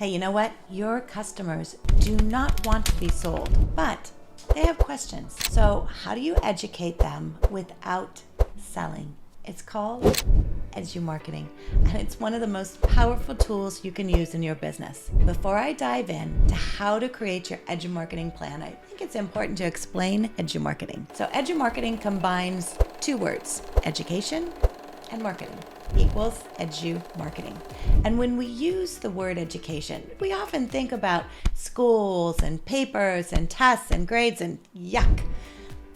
Hey, you know what? Your customers do not want to be sold, but they have questions. So how do you educate them without selling? It's called Edumarketing, and it's one of the most powerful tools you can use in your business. Before I dive in to how to create your Edumarketing plan, I think it's important to explain Edumarketing. So Edumarketing combines two words, education and marketing, equals Edumarketing. And when we use the word education, we often think about schools and papers and tests and grades and yuck.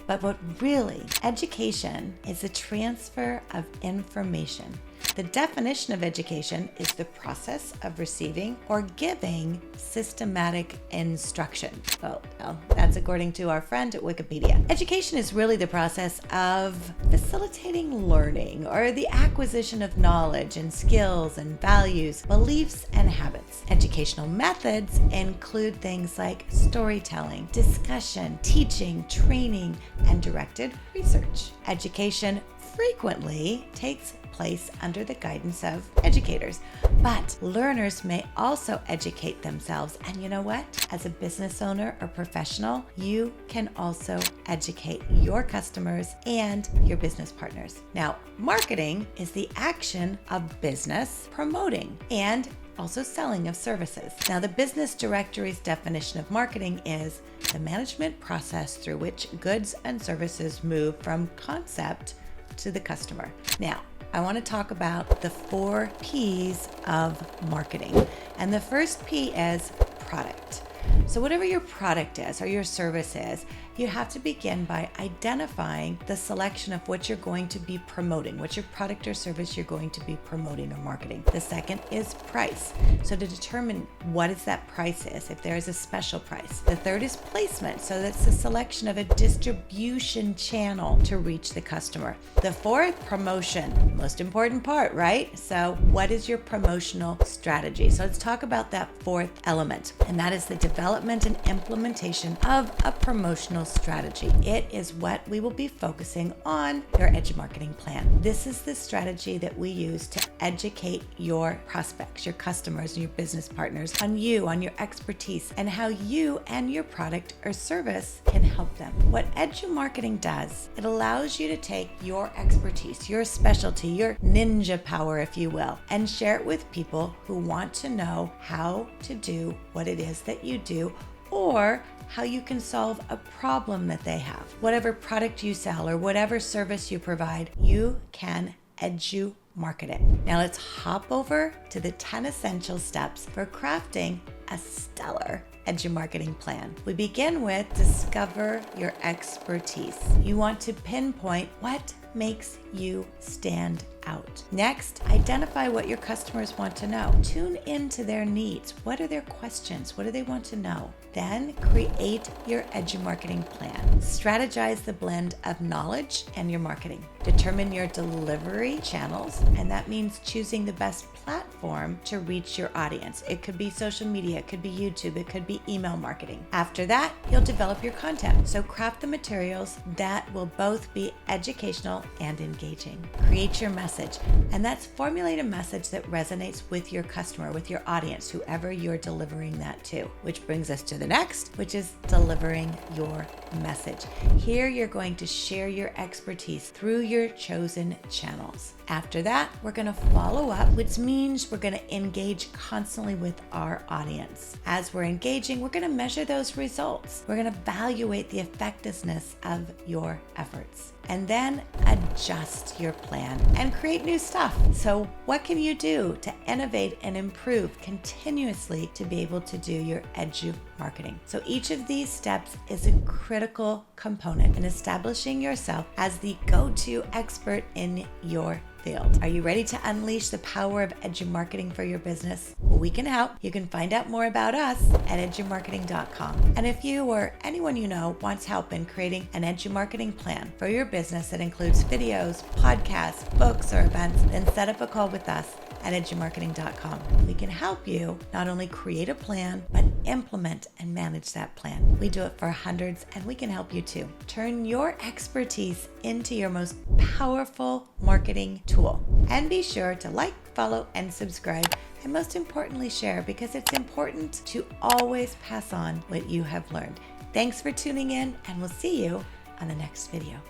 But what really, education is a transfer of information. The definition of education is the process of receiving or giving systematic instruction. Well, that's according to our friend at Wikipedia. Education is really the process of facilitating learning or the acquisition of knowledge and skills and values, beliefs and habits. Educational methods include things like storytelling, discussion, teaching, training, and directed research. Education frequently takes place under the guidance of educators, but learners may also educate themselves. And you know what? As a business owner or professional, you can also educate your customers and your business partners. Now, marketing is the action of business promoting and also selling of services. Now, the business directory's definition of marketing is the management process through which goods and services move from concept to the customer. Now, I want to talk about the 4 P's of marketing. And the first P is product. So whatever your product is or your service is, you have to begin by identifying the selection of what you're going to be promoting, what your product or service you're going to be promoting or marketing. The second is price. So to determine what is that price is, if there is a special price. The third is placement. So that's the selection of a distribution channel to reach the customer. The fourth, promotion. Most important part, right? So what is your promotional strategy? So let's talk about that fourth element, and that is the development and implementation of a promotional strategy. It is what we will be focusing on your Edumarketing plan. This is the strategy that we use to educate your prospects, your customers, and your business partners on you, on your expertise, and how you and your product or service can help them. What Edumarketing does, it allows you to take your expertise, your specialty, your ninja power, if you will, and share it with people who want to know how to do what it is that you do, or how you can solve a problem that they have. Whatever product you sell or whatever service you provide, you can market it. Now let's hop over to the 10 essential steps for crafting a stellar Edumarketing plan. We begin with discover your expertise. You want to pinpoint what makes you stand out. Next, identify what your customers want to know. Tune into their needs. What are their questions? What do they want to know? Then create your Edumarketing plan. Strategize the blend of knowledge and your marketing. Determine your delivery channels, and that means choosing the best platform to reach your audience. It could be social media, it could be YouTube, it could be email marketing. After that, you'll develop your content. So craft the materials that will both be educational and engaging. Create your message, and that's formulate a message that resonates with your customer, with your audience, whoever you're delivering that to. Which brings us to the next, which is delivering your message. Here you're going to share your expertise through your chosen channels. After that, we're going to follow up, which means we're going to engage constantly with our audience. As we're engaging, we're going to measure those results. We're going to evaluate the effectiveness of your efforts, and then adjust your plan and create new stuff. So what can you do to innovate and improve continuously to be able to do your Edumarketing? So each of these steps is a critical component in establishing yourself as the go-to expert in your field. Are you ready to unleash the power of Edumarketing for your business? Well, we can help. You can find out more about us at edumarketing.com. And if you or anyone you know wants help in creating an Edumarketing plan for your business that includes videos, podcasts, books, or events, then set up a call with us at edumarketing.com. We can help you not only create a plan, but implement and manage that plan. We do it for hundreds, and we can help you too. Turn your expertise into your most powerful marketing tool. And be sure to like, follow, and subscribe and most importantly, share, because it's important to always pass on what you have learned. Thanks for tuning in, and we'll see you on the next video.